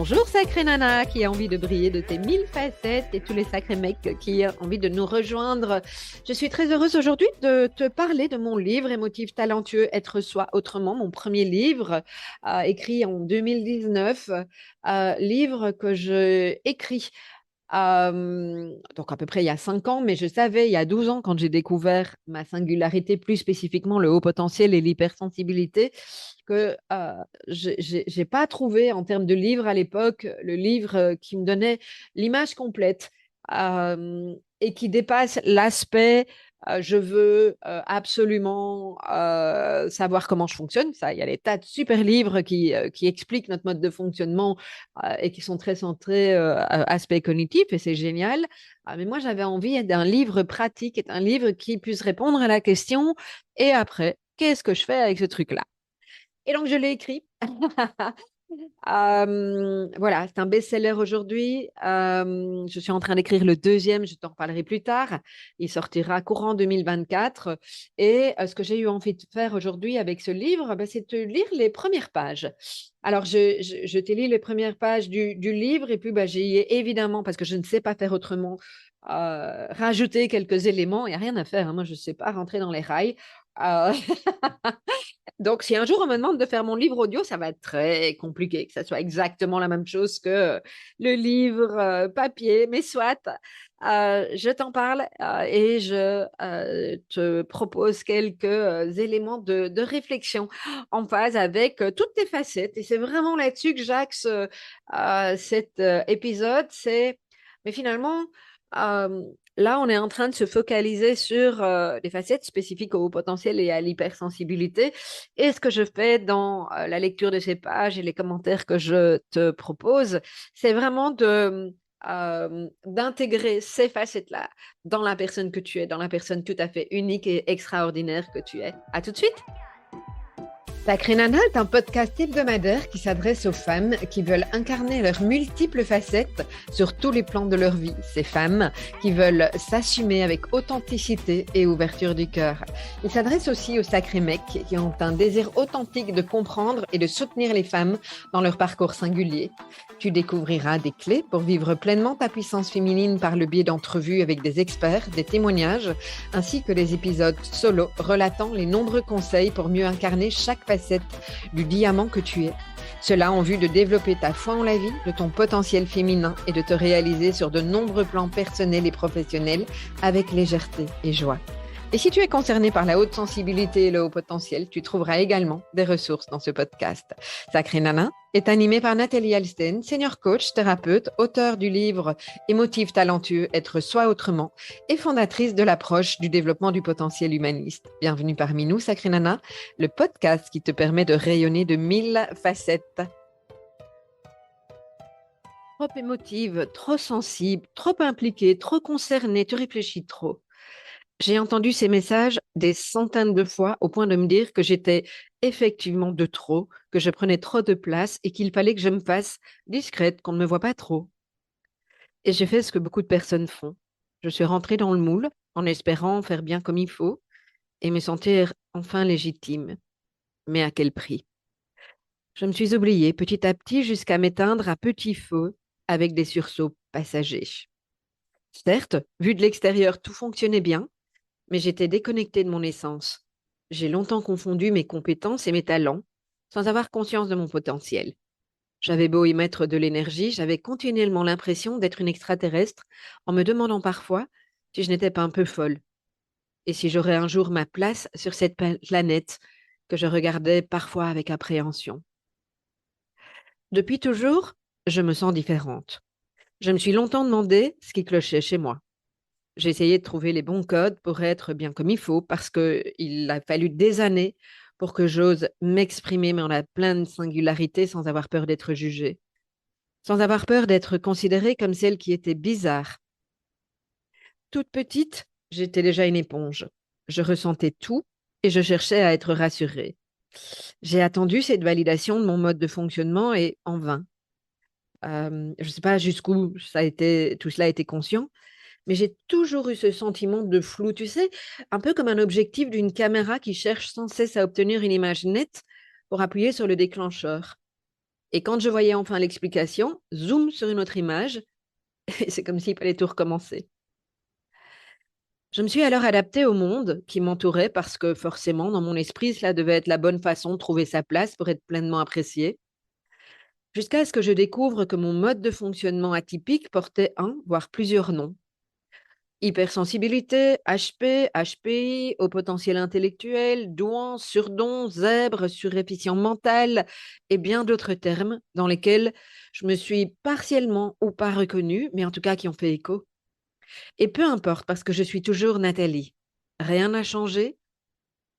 Bonjour sacré nana qui a envie de briller de tes 1000 facettes et tous les sacrés mecs qui ont envie de nous rejoindre. Je suis très heureuse aujourd'hui de te parler de mon livre Émotif talentueux, être soi autrement, mon premier livre écrit en 2019, livre que je écris donc à peu près il y a 5 ans, mais je savais il y a 12 ans quand j'ai découvert ma singularité, plus spécifiquement le haut potentiel et l'hypersensibilité, que j'ai pas trouvé en termes de livre à l'époque le livre qui me donnait l'image complète et qui dépasse l'aspect je veux absolument savoir comment je fonctionne. Ça, il y a des tas de super livres qui expliquent notre mode de fonctionnement et qui sont très centrés aspect cognitif et c'est génial. Mais moi, j'avais envie d'un livre pratique, et un livre qui puisse répondre à la question et après, qu'est-ce que je fais avec ce truc-là? Et donc, je l'ai écrit. Voilà, c'est un best-seller aujourd'hui. Je suis en train d'écrire le deuxième, je t'en reparlerai plus tard. Il sortira courant 2024. Et ce que j'ai eu envie de faire aujourd'hui avec ce livre, c'est de lire les premières pages. Alors, je t'ai lu les premières pages du livre et puis j'ai évidemment, parce que je ne sais pas faire autrement, rajouté quelques éléments. Il n'y a rien à faire, hein. Moi, je ne sais pas rentrer dans les rails. Euh, Donc, si un jour on me demande de faire mon livre audio, ça va être très compliqué, que ça soit exactement la même chose que le livre papier, mais soit, je t'en parle et je te propose quelques éléments de réflexion en phase avec toutes tes facettes. Et c'est vraiment là-dessus que j'axe cet épisode. Mais finalement, euh, là, on est en train de se focaliser sur les facettes spécifiques au haut potentiel et à l'hypersensibilité. Et ce que je fais dans la lecture de ces pages et les commentaires que je te propose, c'est vraiment d'intégrer ces facettes-là dans la personne que tu es, dans la personne tout à fait unique et extraordinaire que tu es. À tout de suite! Sacré Nana est un podcast hebdomadaire qui s'adresse aux femmes qui veulent incarner leurs multiples facettes sur tous les plans de leur vie. Ces femmes qui veulent s'assumer avec authenticité et ouverture du cœur. Il s'adresse aussi aux sacrés mecs qui ont un désir authentique de comprendre et de soutenir les femmes dans leur parcours singulier. Tu découvriras des clés pour vivre pleinement ta puissance féminine par le biais d'entrevues avec des experts, des témoignages, ainsi que des épisodes solo relatant les nombreux conseils pour mieux incarner chaque facette du diamant que tu es. Cela en vue de développer ta foi en la vie, de ton potentiel féminin et de te réaliser sur de nombreux plans personnels et professionnels avec légèreté et joie. Et si tu es concerné par la haute sensibilité et le haut potentiel, tu trouveras également des ressources dans ce podcast. Sacré Nana est animé par Nathalie Alsten, senior coach, thérapeute, auteure du livre Émotif talentueux, être soi autrement et fondatrice de l'approche du développement du potentiel humaniste. Bienvenue parmi nous, Sacré Nana, le podcast qui te permet de rayonner de 1000 facettes. Trop émotive, trop sensible, trop impliquée, trop concernée, tu réfléchis trop. J'ai entendu ces messages des centaines de fois au point de me dire que j'étais effectivement de trop, que je prenais trop de place et qu'il fallait que je me fasse discrète, qu'on ne me voit pas trop. Et j'ai fait ce que beaucoup de personnes font. Je suis rentrée dans le moule en espérant faire bien comme il faut et me sentir enfin légitime. Mais à quel prix? Je me suis oubliée petit à petit jusqu'à m'éteindre à petit feu avec des sursauts passagers. Certes, vu de l'extérieur, tout fonctionnait bien, mais j'étais déconnectée de mon essence. J'ai longtemps confondu mes compétences et mes talents, sans avoir conscience de mon potentiel. J'avais beau y mettre de l'énergie, j'avais continuellement l'impression d'être une extraterrestre, en me demandant parfois si je n'étais pas un peu folle, et si j'aurais un jour ma place sur cette planète que je regardais parfois avec appréhension. Depuis toujours, je me sens différente. Je me suis longtemps demandé ce qui clochait chez moi. J'ai essayé de trouver les bons codes pour être bien comme il faut, parce qu'il a fallu des années pour que j'ose m'exprimer mais en la pleine singularité sans avoir peur d'être jugée, sans avoir peur d'être considérée comme celle qui était bizarre. Toute petite, j'étais déjà une éponge. Je ressentais tout et je cherchais à être rassurée. J'ai attendu cette validation de mon mode de fonctionnement et en vain. Je ne sais pas jusqu'où tout cela a été conscient, mais j'ai toujours eu ce sentiment de flou, tu sais, un peu comme un objectif d'une caméra qui cherche sans cesse à obtenir une image nette pour appuyer sur le déclencheur. Et quand je voyais enfin l'explication, zoom sur une autre image, et c'est comme s'il fallait tout recommencer. Je me suis alors adaptée au monde qui m'entourait parce que forcément, dans mon esprit, cela devait être la bonne façon de trouver sa place pour être pleinement appréciée. Jusqu'à ce que je découvre que mon mode de fonctionnement atypique portait un, voire plusieurs noms. Hypersensibilité, HP, HPI, haut potentiel intellectuel, douan, surdon, zèbre, surréfficient mental et bien d'autres termes dans lesquels je me suis partiellement ou pas reconnue, mais en tout cas qui ont fait écho. Et peu importe, parce que je suis toujours Nathalie. Rien n'a changé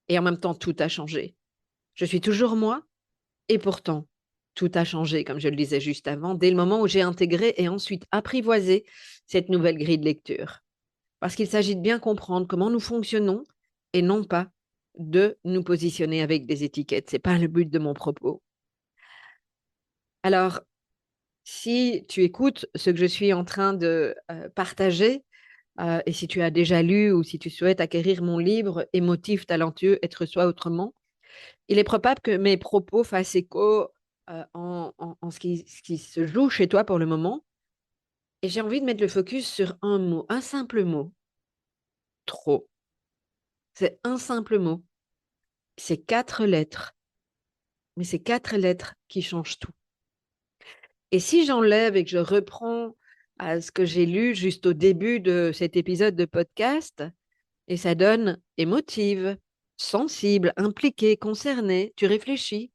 et en même temps tout a changé. Je suis toujours moi et pourtant tout a changé, comme je le disais juste avant, dès le moment où j'ai intégré et ensuite apprivoisé cette nouvelle grille de lecture. Parce qu'il s'agit de bien comprendre comment nous fonctionnons et non pas de nous positionner avec des étiquettes. Ce n'est pas le but de mon propos. Alors, si tu écoutes ce que je suis en train de partager, et si tu as déjà lu ou si tu souhaites acquérir mon livre Émotif, talentueux, être soi autrement, il est probable que mes propos fassent écho en ce qui se joue chez toi pour le moment. Et j'ai envie de mettre le focus sur un mot, un simple mot, trop. C'est un simple mot. C'est 4 lettres, mais c'est 4 lettres qui changent tout. Et si j'enlève et que je reprends à ce que j'ai lu juste au début de cet épisode de podcast, et ça donne émotive, sensible, impliquée, concernée, tu réfléchis.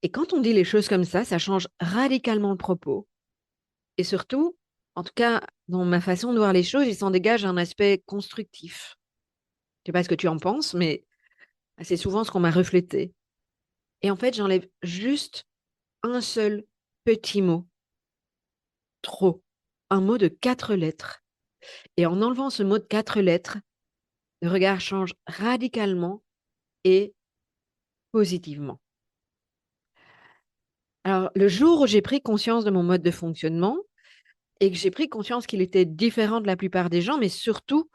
Et quand on dit les choses comme ça change radicalement le propos. Et surtout, en tout cas, dans ma façon de voir les choses, il s'en dégage un aspect constructif. Je ne sais pas ce que tu en penses, mais c'est souvent ce qu'on m'a reflété. Et en fait, j'enlève juste un seul petit mot, trop. Un mot de 4 lettres. Et en enlevant ce mot de 4 lettres, le regard change radicalement et positivement. Alors, le jour où j'ai pris conscience de mon mode de fonctionnement et que j'ai pris conscience qu'il était différent de la plupart des gens, mais surtout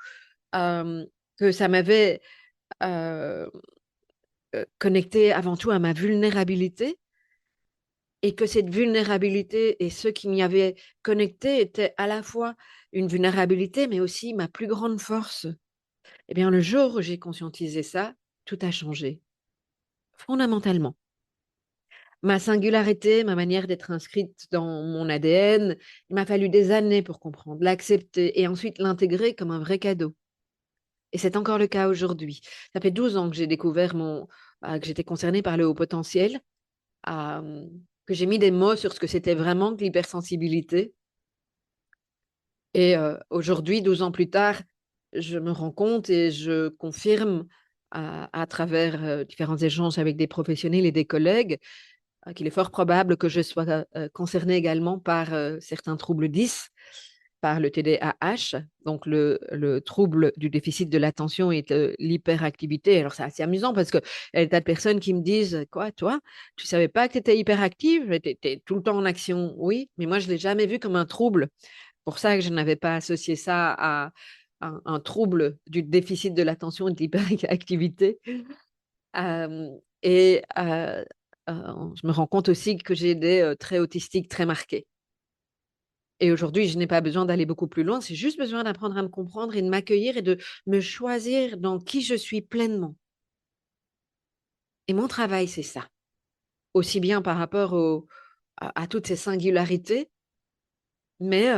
euh, que ça m'avait euh, connecté avant tout à ma vulnérabilité et que cette vulnérabilité et ceux qui m'y avaient connecté étaient à la fois une vulnérabilité, mais aussi ma plus grande force. Eh bien, le jour où j'ai conscientisé ça, tout a changé, fondamentalement. Ma singularité, ma manière d'être inscrite dans mon ADN, il m'a fallu des années pour comprendre, l'accepter et ensuite l'intégrer comme un vrai cadeau. Et c'est encore le cas aujourd'hui. Ça fait 12 ans que j'ai découvert que j'étais concernée par le haut potentiel, euh, que j'ai mis des mots sur ce que c'était vraiment que l'hypersensibilité. Et aujourd'hui, 12 ans plus tard, je me rends compte et je confirme à travers différents échanges avec des professionnels et des collègues qu'il est fort probable que je sois concernée également par certains troubles 10, par le TDAH, donc le trouble du déficit de l'attention et de l'hyperactivité. Alors, c'est assez amusant parce qu'il y a des tas de personnes qui me disent, quoi, toi, tu ne savais pas que tu étais hyperactive, tu étais tout le temps en action. Oui, mais moi, je ne l'ai jamais vu comme un trouble. Pour ça que je n'avais pas associé ça à un trouble du déficit de l'attention et de l'hyperactivité. Euh, et je me rends compte aussi que j'ai des traits autistiques très marqués. Et aujourd'hui, je n'ai pas besoin d'aller beaucoup plus loin, c'est juste besoin d'apprendre à me comprendre et de m'accueillir et de me choisir dans qui je suis pleinement. Et mon travail, c'est ça. Aussi bien par rapport à toutes ces singularités, mais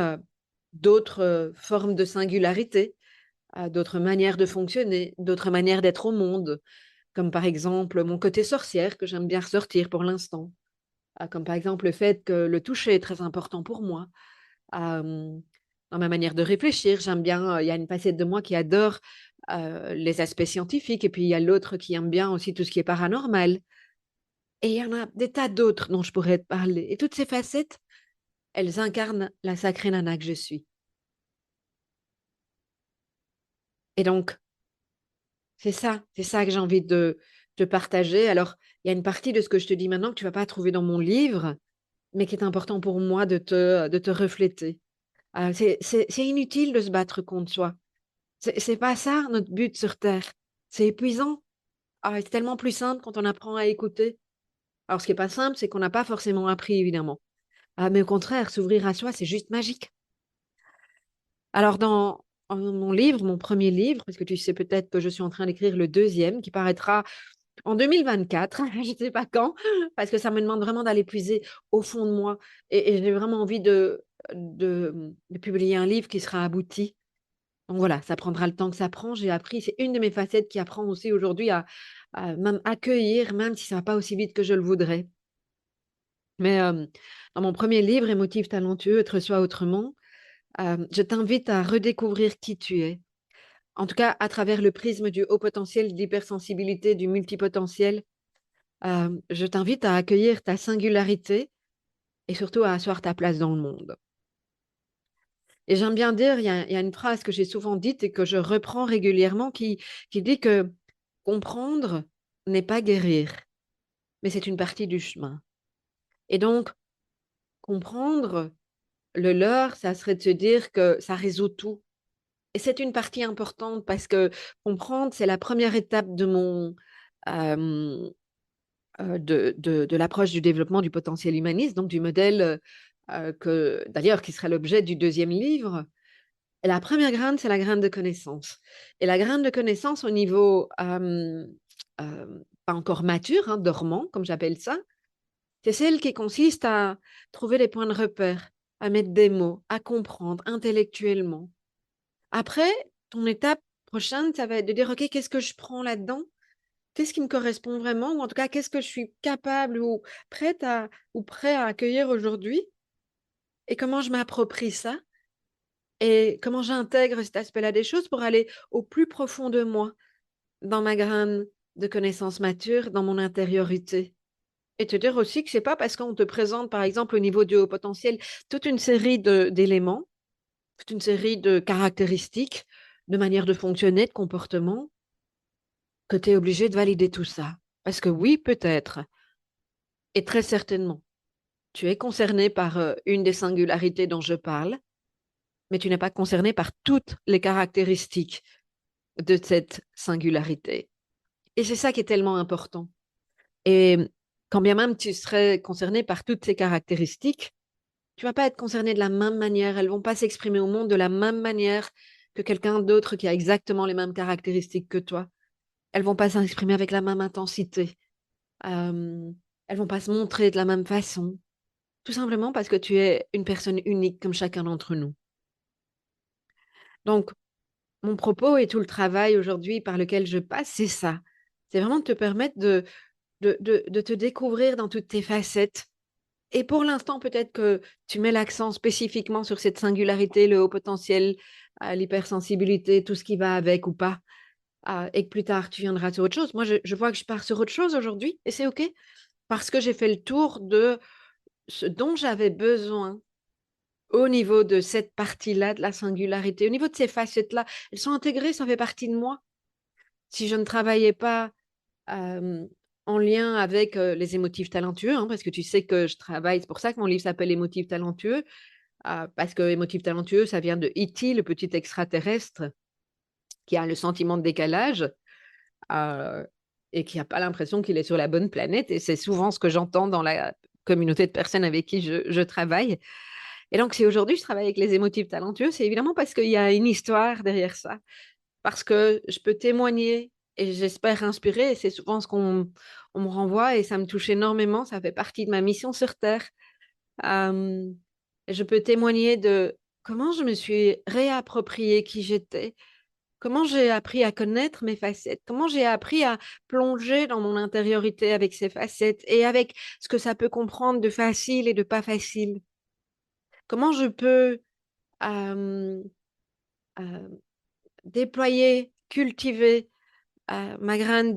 d'autres formes de singularité, à d'autres manières de fonctionner, d'autres manières d'être au monde, comme par exemple mon côté sorcière que j'aime bien ressortir pour l'instant, comme par exemple le fait que le toucher est très important pour moi. Dans ma manière de réfléchir, j'aime bien, il y a une facette de moi qui adore les aspects scientifiques et puis il y a l'autre qui aime bien aussi tout ce qui est paranormal. Et il y en a des tas d'autres dont je pourrais te parler. Et toutes ces facettes, elles incarnent la sacrée nana que je suis. Et donc, c'est ça que j'ai envie de te partager. Alors, il y a une partie de ce que je te dis maintenant que tu ne vas pas trouver dans mon livre, mais qui est important pour moi de te refléter. C'est inutile de se battre contre soi. C'est pas ça notre but sur Terre. C'est épuisant. Ah, c'est tellement plus simple quand on apprend à écouter. Alors, ce qui n'est pas simple, c'est qu'on n'a pas forcément appris, évidemment. Ah, mais au contraire, s'ouvrir à soi, c'est juste magique. Alors, dans mon livre, mon premier livre, parce que tu sais peut-être que je suis en train d'écrire le deuxième, qui paraîtra en 2024, je ne sais pas quand, parce que ça me demande vraiment d'aller puiser au fond de moi. Et j'ai vraiment envie de publier un livre qui sera abouti. Donc voilà, ça prendra le temps que ça prend. J'ai appris, c'est une de mes facettes qui apprend aussi aujourd'hui à même accueillir, même si ça ne va pas aussi vite que je le voudrais. Mais dans mon premier livre, Émotif talentueux, Être soi autrement, je t'invite à redécouvrir qui tu es. En tout cas, à travers le prisme du haut potentiel, de l'hypersensibilité, du multipotentiel, je t'invite à accueillir ta singularité et surtout à asseoir ta place dans le monde. Et j'aime bien dire, il y a une phrase que j'ai souvent dite et que je reprends régulièrement qui dit que comprendre n'est pas guérir, mais c'est une partie du chemin. Et donc, comprendre le leurre, ça serait de se dire que ça résout tout. Et c'est une partie importante parce que comprendre, c'est la première étape de mon, euh, de l'approche du développement du potentiel humaniste, donc du modèle que, d'ailleurs, qui sera l'objet du deuxième livre. Et la première graine, c'est la graine de connaissance. Et la graine de connaissance au niveau pas encore mature, hein, dormant, comme j'appelle ça, c'est celle qui consiste à trouver des points de repère, à mettre des mots, à comprendre intellectuellement. Après, ton étape prochaine, ça va être de dire, OK, qu'est-ce que je prends là-dedans? Qu'est-ce qui me correspond vraiment? Ou en tout cas, qu'est-ce que je suis capable ou prêt à accueillir aujourd'hui? Et comment je m'approprie ça? Et comment j'intègre cet aspect-là des choses pour aller au plus profond de moi, dans ma graine de connaissances matures, dans mon intériorité? Et te dire aussi que c'est pas parce qu'on te présente, par exemple, au niveau du haut potentiel, toute une série d'éléments, toute une série de caractéristiques, de manières de fonctionner, de comportement, que tu es obligé de valider tout ça. Parce que oui, peut-être, et très certainement, tu es concerné par une des singularités dont je parle, mais tu n'es pas concerné par toutes les caractéristiques de cette singularité. Et c'est ça qui est tellement important. Et quand bien même tu serais concerné par toutes ces caractéristiques, tu vas pas être concerné de la même manière. Elles vont pas s'exprimer au monde de la même manière que quelqu'un d'autre qui a exactement les mêmes caractéristiques que toi. Elles vont pas s'exprimer avec la même intensité. Euh, elles vont pas se montrer de la même façon. Tout simplement parce que tu es une personne unique comme chacun d'entre nous. Donc, mon propos et tout le travail aujourd'hui par lequel je passe, c'est ça. C'est vraiment de te permettre de te découvrir dans toutes tes facettes. Et pour l'instant, peut-être que tu mets l'accent spécifiquement sur cette singularité, le haut potentiel, l'hypersensibilité, tout ce qui va avec ou pas, et que plus tard, tu viendras sur autre chose. Moi, je vois que je pars sur autre chose aujourd'hui, et c'est OK, parce que j'ai fait le tour de ce dont j'avais besoin au niveau de cette partie-là, de la singularité, au niveau de ces facettes-là. Elles sont intégrées, ça fait partie de moi. Si je ne travaillais pas euh, en lien avec les émotifs talentueux, hein, parce que tu sais que je travaille, c'est pour ça que mon livre s'appelle Émotifs talentueux, parce que émotif talentueux, ça vient de E.T., le petit extraterrestre qui a le sentiment de décalage euh, et qui n'a pas l'impression qu'il est sur la bonne planète. Et c'est souvent ce que j'entends dans la communauté de personnes avec qui je travaille. Et donc, si aujourd'hui je travaille avec les émotifs talentueux, c'est évidemment parce qu'il y a une histoire derrière ça, parce que je peux témoigner et j'espère inspirer. Et c'est souvent ce qu'on me renvoie et ça me touche énormément. Ça fait partie de ma mission sur Terre. Euh, je peux témoigner de comment je me suis réapproprié qui j'étais, comment j'ai appris à connaître mes facettes, comment j'ai appris à plonger dans mon intériorité avec ces facettes et avec ce que ça peut comprendre de facile et de pas facile. Comment je peux euh, euh, déployer, cultiver ma graine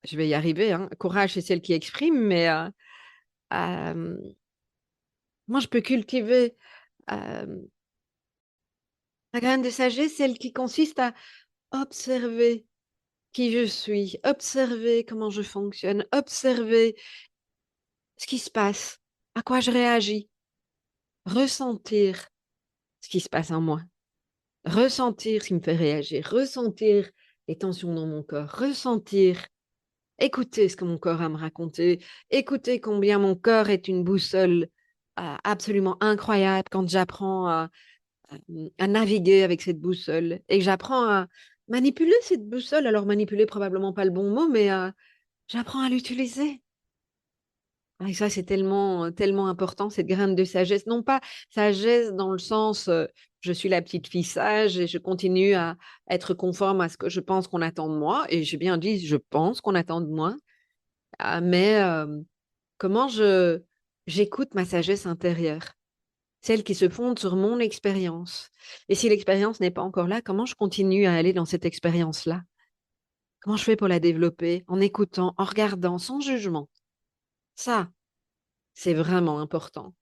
je vais y arriver, hein, courage, c'est celle qui exprime, mais euh, moi, je peux cultiver euh, la graine de sagesse, celle qui consiste à observer qui je suis, observer comment je fonctionne, observer ce qui se passe, à quoi je réagis, ressentir ce qui se passe en moi, ressentir ce qui me fait réagir, ressentir les tensions dans mon corps, ressentir écouter ce que mon corps a à me raconter, écouter combien mon corps est une boussole absolument incroyable quand j'apprends à naviguer avec cette boussole et que j'apprends à manipuler cette boussole. Alors, manipuler, probablement pas le bon mot, mais j'apprends à l'utiliser. Et ça, c'est tellement, tellement important, cette graine de sagesse. Non pas sagesse dans le sens, je suis la petite fille sage et je continue à être conforme à ce que je pense qu'on attend de moi. Et j'ai bien dit, je pense qu'on attend de moi. Mais comment j'écoute ma sagesse intérieure, celle qui se fonde sur mon expérience. Et si l'expérience n'est pas encore là, comment je continue à aller dans cette expérience-là? Comment je fais pour la développer? En écoutant, en regardant, sans jugement. Ça, c'est vraiment important.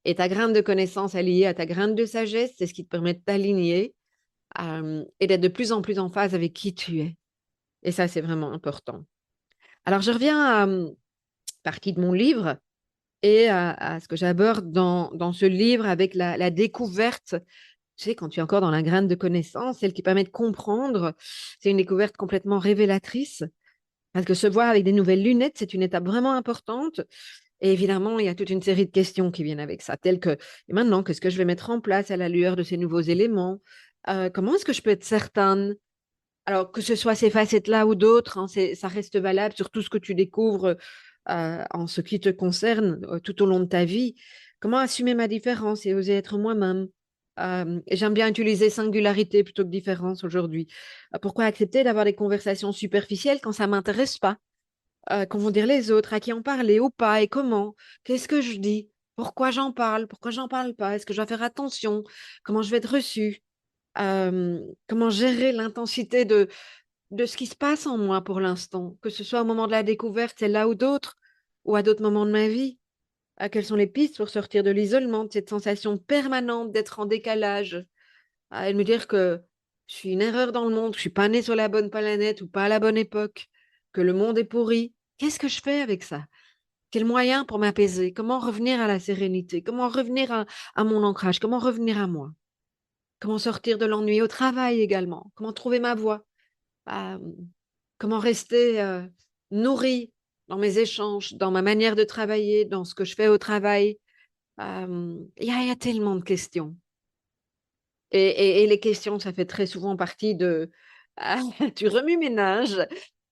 Et ta graine de connaissance alliée à ta graine de sagesse, c'est ce qui te permet de t'aligner et d'être de plus en plus en phase avec qui tu es. Et ça, c'est vraiment important. Alors, je reviens à partie de mon livre et à ce que j'aborde dans ce livre avec la découverte. Tu sais, quand tu es encore dans la graine de connaissance, celle qui permet de comprendre, c'est une découverte complètement révélatrice. Parce que se voir avec des nouvelles lunettes, c'est une étape vraiment importante. Et évidemment, il y a toute une série de questions qui viennent avec ça, telles que, et maintenant, qu'est-ce que je vais mettre en place à la lueur de ces nouveaux éléments? Comment est-ce que je peux être certaine? Alors, que ce soit ces facettes-là ou d'autres, hein, ça reste valable sur tout ce que tu découvres en ce qui te concerne tout au long de ta vie. Comment assumer ma différence et oser être moi-même? J'aime bien utiliser singularité plutôt que différence aujourd'hui. Pourquoi accepter d'avoir des conversations superficielles quand ça ne m'intéresse pas? Qu'en vont dire les autres, à qui en parler ou pas et comment? Qu'est-ce que je dis? Pourquoi j'en parle? Pourquoi j'en parle pas? Est-ce que je dois faire attention? Comment je vais être reçue? Comment gérer l'intensité de ce qui se passe en moi pour l'instant, que ce soit au moment de la découverte, celle-là ou d'autres, ou à d'autres moments de ma vie? Quelles sont les pistes pour sortir de l'isolement, de cette sensation permanente d'être en décalage? Et de me dire que je suis une erreur dans le monde, que je suis pas née sur la bonne planète ou pas à la bonne époque, que le monde est pourri. Qu'est-ce que je fais avec ça? Quel moyen pour m'apaiser? Comment revenir à la sérénité? Comment revenir à mon ancrage? Comment revenir à moi? Comment sortir de l'ennui au travail également? Comment trouver ma voie? Euh, Comment rester nourrie dans mes échanges, dans ma manière de travailler, dans ce que je fais au travail? Il y a tellement de questions. Et les questions, ça fait très souvent partie de du remue-ménage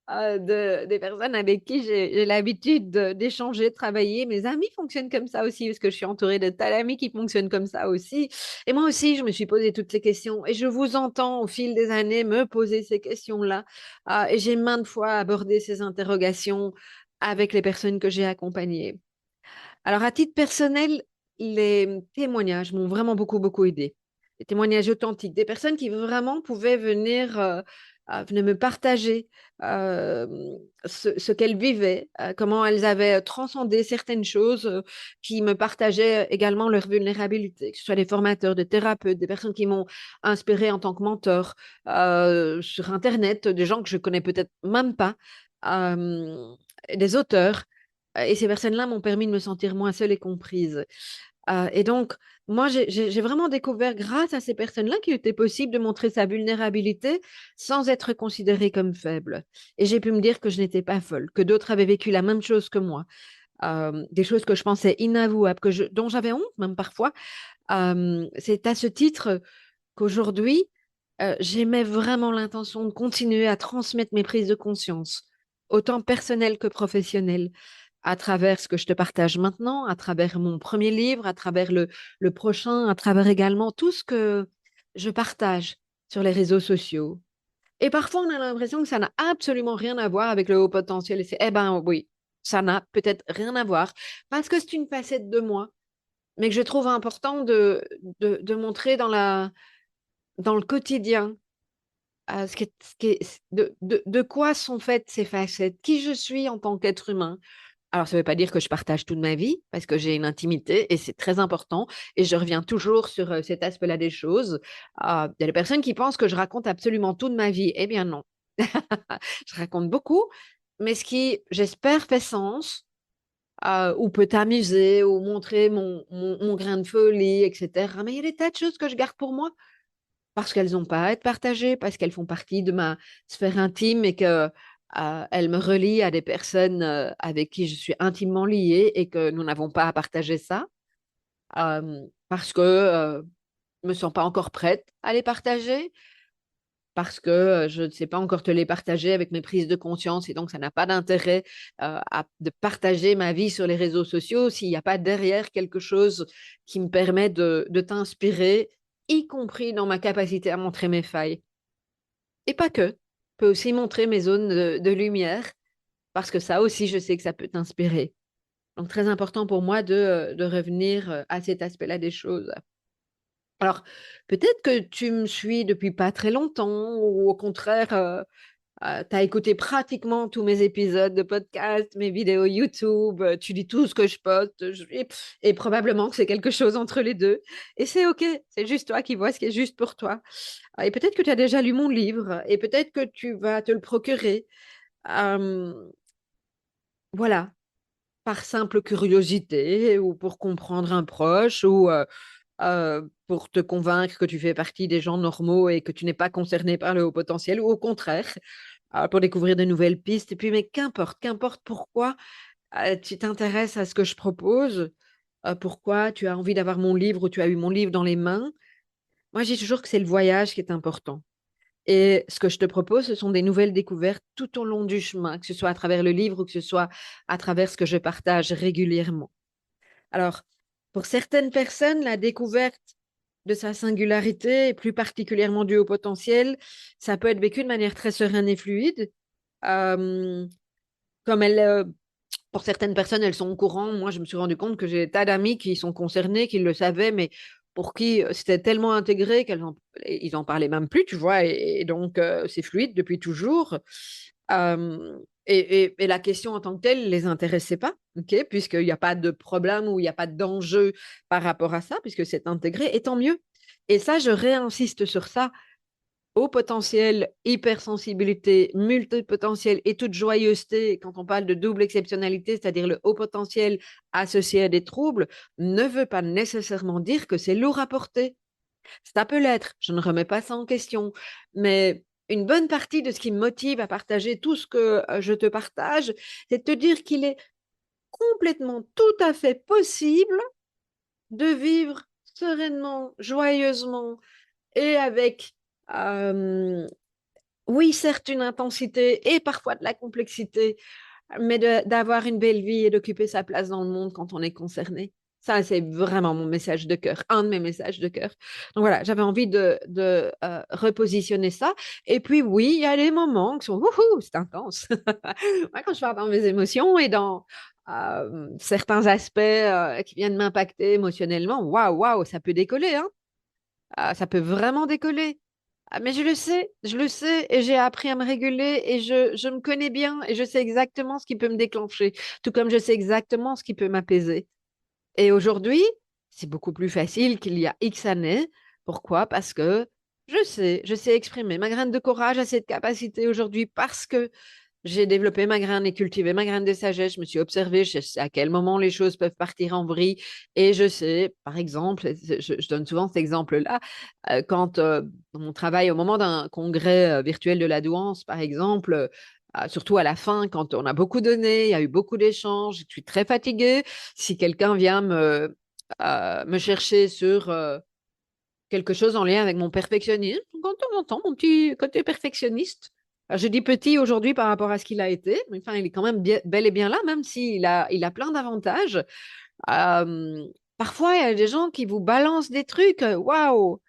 des personnes avec qui j'ai l'habitude d'échanger, de travailler. Mes amis fonctionnent comme ça aussi, parce que je suis entourée de tas d'amis qui fonctionnent comme ça aussi. Et moi aussi, je me suis posé toutes ces questions. Et je vous entends au fil des années me poser ces questions-là. Et j'ai maintes fois abordé ces interrogations avec les personnes que j'ai accompagnées. Alors, à titre personnel, les témoignages m'ont vraiment beaucoup, beaucoup aidé. Les témoignages authentiques, des personnes qui vraiment pouvaient venir, venaient me partager euh, ce qu'elles vivaient, comment elles avaient transcendé certaines choses, qui me partageaient également leur vulnérabilité, que ce soit des formateurs, des thérapeutes, des personnes qui m'ont inspiré en tant que mentor sur Internet, des gens que je connais peut-être même pas, euh, des auteurs. Et ces personnes-là m'ont permis de me sentir moins seule et comprise. Et donc, moi, j'ai vraiment découvert, grâce à ces personnes-là, qu'il était possible de montrer sa vulnérabilité sans être considérée comme faible. Et j'ai pu me dire que je n'étais pas folle, que d'autres avaient vécu la même chose que moi, des choses que je pensais inavouables, dont j'avais honte même parfois. C'est à ce titre qu'aujourd'hui, j'aimais vraiment l'intention de continuer à transmettre mes prises de conscience, autant personnelles que professionnelles, à travers ce que je te partage maintenant, à travers mon premier livre, à travers le prochain, à travers également tout ce que je partage sur les réseaux sociaux. Et parfois, on a l'impression que ça n'a absolument rien à voir avec le haut potentiel. Et c'est, eh ben oui, ça n'a peut-être rien à voir, parce que c'est une facette de moi, mais que je trouve important de montrer dans le quotidien. De quoi sont faites ces facettes, qui je suis en tant qu'être humain. Alors, ça ne veut pas dire que je partage toute ma vie, parce que j'ai une intimité et c'est très important. Et je reviens toujours sur cet aspect-là des choses. Il y a des personnes qui pensent que je raconte absolument toute ma vie. Eh bien, non. Je raconte beaucoup, mais ce qui, j'espère, fait sens, ou peut t'amuser, ou montrer mon grain de folie, etc. Mais il y a des tas de choses que je garde pour moi parce qu'elles n'ont pas à être partagées, parce qu'elles font partie de ma sphère intime et que Elle me relie à des personnes avec qui je suis intimement liée et que nous n'avons pas à partager ça parce que je ne me sens pas encore prête à les partager, parce que je ne sais pas encore te les partager avec mes prises de conscience et donc ça n'a pas d'intérêt de partager ma vie sur les réseaux sociaux s'il n'y a pas derrière quelque chose qui me permet de t'inspirer, y compris dans ma capacité à montrer mes failles. Et pas que. Je peux aussi montrer mes zones de lumière parce que ça aussi, je sais que ça peut t'inspirer. Donc, très important pour moi de revenir à cet aspect-là des choses. Alors, peut-être que tu me suis depuis pas très longtemps ou au contraire, tu as écouté pratiquement tous mes épisodes de podcast, mes vidéos YouTube, tu lis tout ce que je poste et probablement que c'est quelque chose entre les deux. Et c'est OK, c'est juste toi qui vois ce qui est juste pour toi. Et peut-être que tu as déjà lu mon livre et peut-être que tu vas te le procurer. Euh, voilà, par simple curiosité ou pour comprendre un proche ou pour te convaincre que tu fais partie des gens normaux et que tu n'es pas concerné par le haut potentiel ou au contraire, pour découvrir de nouvelles pistes. Et puis, mais qu'importe pourquoi tu t'intéresses à ce que je propose, pourquoi tu as envie d'avoir mon livre ou tu as eu mon livre dans les mains. Moi, je dis toujours que c'est le voyage qui est important. Et ce que je te propose, ce sont des nouvelles découvertes tout au long du chemin, que ce soit à travers le livre ou que ce soit à travers ce que je partage régulièrement. Alors, pour certaines personnes, la découverte de sa singularité, et plus particulièrement du haut potentiel, ça peut être vécu de manière très sereine et fluide. Euh, comme pour certaines personnes, elles sont au courant. Moi, je me suis rendu compte que j'ai des tas d'amis qui sont concernés, qui le savaient, mais pour qui c'était tellement intégré ils en parlaient même plus, tu vois, et donc c'est fluide depuis toujours. Et la question en tant que telle ne les intéressait pas, ok, puisqu'il n'y a pas de problème ou il n'y a pas d'enjeu par rapport à ça, puisque c'est intégré, et tant mieux. Et ça, je réinsiste sur ça, haut potentiel, hypersensibilité, multipotentiel et toute joyeuseté, quand on parle de double exceptionnalité, c'est-à-dire le haut potentiel associé à des troubles, ne veut pas nécessairement dire que c'est lourd à porter. Ça peut l'être, je ne remets pas ça en question, mais une bonne partie de ce qui me motive à partager tout ce que je te partage, c'est de te dire qu'il est complètement tout à fait possible de vivre sereinement, joyeusement et avec oui, certes, une intensité et parfois de la complexité, mais d'avoir une belle vie et d'occuper sa place dans le monde quand on est concerné. Ça, c'est vraiment mon message de cœur, un de mes messages de cœur. Donc voilà, j'avais envie de repositionner ça. Et puis oui, il y a des moments qui sont, wouhou, c'est intense. Moi, quand je pars dans mes émotions et dans certains aspects qui viennent m'impacter émotionnellement, waouh, waouh, ça peut décoller, hein. Ça peut vraiment décoller. Mais je le sais, et j'ai appris à me réguler, et je me connais bien, et je sais exactement ce qui peut me déclencher, tout comme je sais exactement ce qui peut m'apaiser. Et aujourd'hui, c'est beaucoup plus facile qu'il y a X années. Pourquoi? Parce que je sais exprimer. Ma graine de courage a cette capacité aujourd'hui parce que j'ai développé ma graine et cultivé ma graine de sagesse. Je me suis observée, je sais à quel moment les choses peuvent partir en vrille. Et je sais, par exemple, je donne souvent cet exemple-là, quand on travaille au moment d'un congrès virtuel de la douance, par exemple, surtout à la fin, quand on a beaucoup donné, il y a eu beaucoup d'échanges, je suis très fatiguée. Si quelqu'un vient me chercher sur quelque chose en lien avec mon perfectionnisme, quand on entend mon petit côté perfectionniste. Alors, je dis petit aujourd'hui par rapport à ce qu'il a été, mais enfin, il est quand même bel et bien là, même il a plein d'avantages. Euh, Parfois, il y a des gens qui vous balancent des trucs, waouh!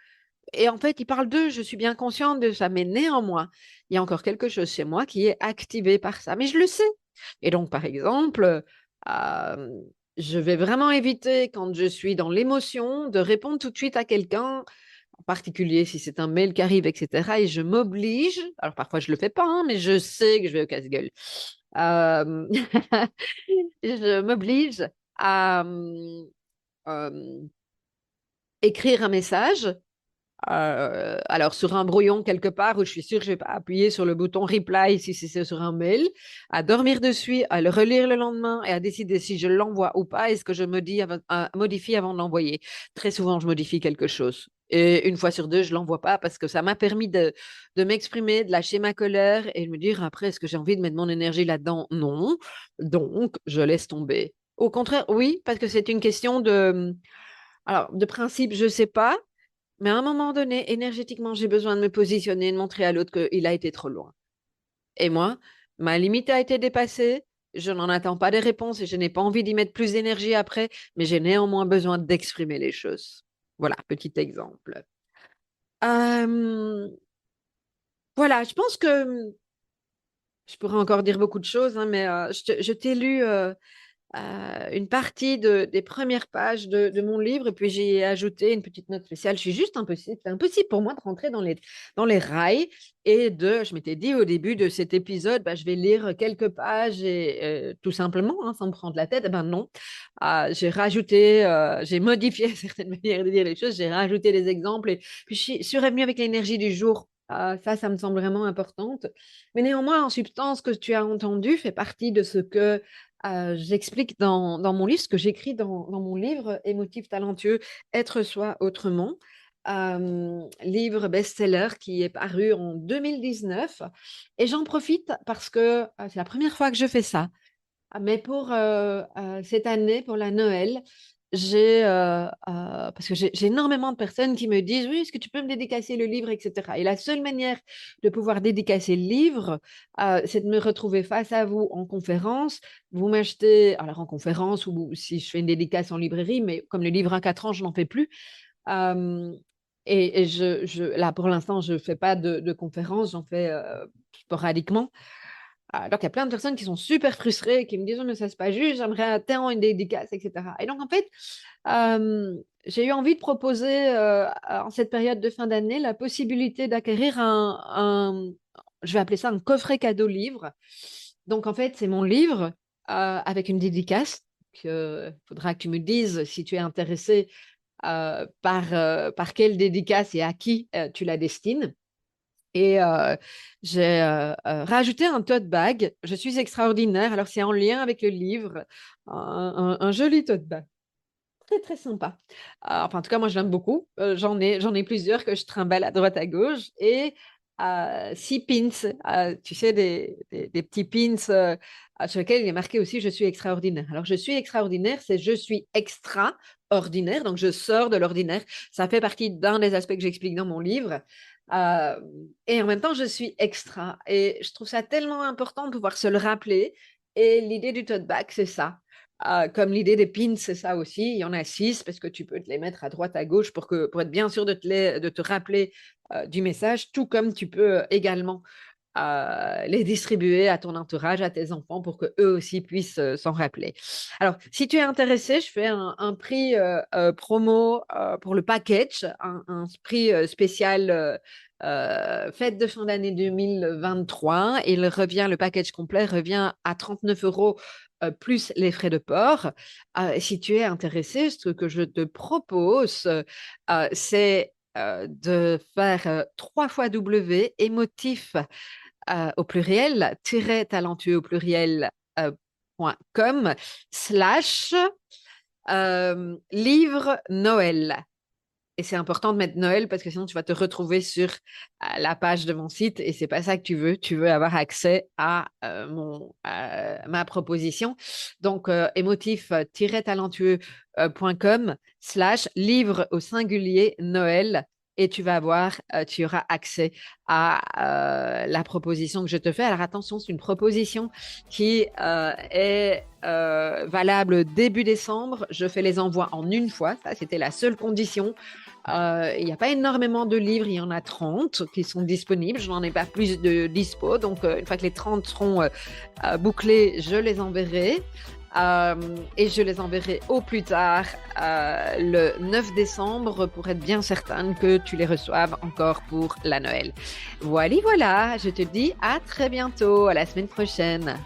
Et en fait, ils parlent d'eux, je suis bien consciente de ça, mais néanmoins, il y a encore quelque chose chez moi qui est activé par ça, mais je le sais. Et donc, par exemple, euh, je vais vraiment éviter, quand je suis dans l'émotion, de répondre tout de suite à quelqu'un, en particulier si c'est un mail qui arrive, etc. Et je m'oblige, alors parfois je ne le fais pas, hein, mais je sais que je vais au casse-gueule. Euh, je m'oblige à euh, écrire un message. Alors, sur un brouillon quelque part où je suis sûre que je ne vais pas appuyer sur le bouton reply si c'est sur un mail, à dormir dessus, à le relire le lendemain et à décider si je l'envoie ou pas et ce que je modifie avant de l'envoyer. Très souvent, je modifie quelque chose. Et une fois sur deux, je ne l'envoie pas parce que ça m'a permis de m'exprimer, de lâcher ma colère et de me dire après, est-ce que j'ai envie de mettre mon énergie là-dedans? Non. Donc, je laisse tomber. Au contraire, oui, parce que c'est une question alors, de principe, je ne sais pas, mais à un moment donné, énergétiquement, j'ai besoin de me positionner, de montrer à l'autre qu'il a été trop loin. Et moi, ma limite a été dépassée. Je n'en attends pas des réponses et je n'ai pas envie d'y mettre plus d'énergie après, mais j'ai néanmoins besoin d'exprimer les choses. Voilà, petit exemple. Euh, voilà, je pense que je pourrais encore dire beaucoup de choses, hein, mais je t'ai lu une partie des premières pages de mon livre et puis j'ai ajouté une petite note spéciale. Je suis juste impossible, c'est impossible pour moi de rentrer dans les rails je m'étais dit au début de cet épisode, bah, je vais lire quelques pages et tout simplement, hein, sans me prendre la tête. Eh ben non, j'ai rajouté, j'ai modifié certaines manières de dire les choses, j'ai rajouté des exemples et puis je suis revenue avec l'énergie du jour. Ça me semble vraiment importante. Mais néanmoins, en substance, ce que tu as entendu fait partie de ce que j'explique dans mon livre, ce que j'écris dans mon livre Émotif talentueux, être soi autrement, livre best-seller qui est paru en 2019. Et j'en profite parce que c'est la première fois que je fais ça. Mais pour cette année, pour la Noël, parce que j'ai énormément de personnes qui me disent, oui, est-ce que tu peux me dédicacer le livre, etc. Et la seule manière de pouvoir dédicacer le livre, c'est de me retrouver face à vous en conférence. Vous m'achetez, alors en conférence ou si je fais une dédicace en librairie, mais comme le livre a 4 ans, je n'en fais plus. Euh, là, pour l'instant, je ne fais pas de conférences, j'en fais sporadiquement. Donc, il y a plein de personnes qui sont super frustrées, qui me disent, oh, mais ça, c'est pas juste, j'aimerais tellement une dédicace, etc. Et donc, en fait, j'ai eu envie de proposer, en cette période de fin d'année, la possibilité d'acquérir je vais appeler ça un coffret cadeau livre. Donc, en fait, c'est mon livre avec une dédicace. Il faudra que tu me dises si tu es intéressé par quelle dédicace et à qui tu la destines. Et j'ai rajouté un tote bag. Je suis extraordinaire. Alors, c'est en lien avec le livre. Un joli tote bag. Très, très sympa. Enfin, en tout cas, moi, je l'aime beaucoup. J'en ai plusieurs que je trimballe à droite, à gauche. Et 6 pins, tu sais, des petits pins sur lesquels il est marqué aussi «Je suis extraordinaire». Alors, «Je suis extraordinaire», c'est «Je suis extraordinaire», donc je sors de l'ordinaire. Ça fait partie d'un des aspects que j'explique dans mon livre. Euh, et en même temps, je suis extra. Et je trouve ça tellement important de pouvoir se le rappeler. Et l'idée du tote bag, c'est ça. Comme l'idée des pins, c'est ça aussi. Il y en a 6 parce que tu peux te les mettre à droite, à gauche pour être bien sûr de te rappeler du message, tout comme tu peux également les distribuer à ton entourage, à tes enfants pour que eux aussi puissent s'en rappeler. Alors, si tu es intéressé, je fais un prix promo pour le package, un prix spécial fête de fin d'année 2023. Le package complet revient à 39 euros plus les frais de port. Si tu es intéressé, ce que je te propose, c'est de faire 3 fois W émotif au pluriel, talentueux au pluriel, .com / livre Noël. Et c'est important de mettre Noël parce que sinon tu vas te retrouver sur la page de mon site et c'est pas ça que tu veux. Tu veux avoir accès à ma proposition. Donc émotif-talentueux.com / livre au singulier Noël et tu tu auras accès à la proposition que je te fais. Alors attention, c'est une proposition qui est valable début décembre. Je fais les envois en une fois. Ça, c'était la seule condition. Il n'y a pas énormément de livres, il y en a 30 qui sont disponibles. Je n'en ai pas plus de dispo. Donc, une fois que les 30 seront bouclés, je les enverrai. Et je les enverrai au plus tard le 9 décembre pour être bien certaine que tu les reçoives encore pour la Noël. Voilà, je te dis à très bientôt, à la semaine prochaine.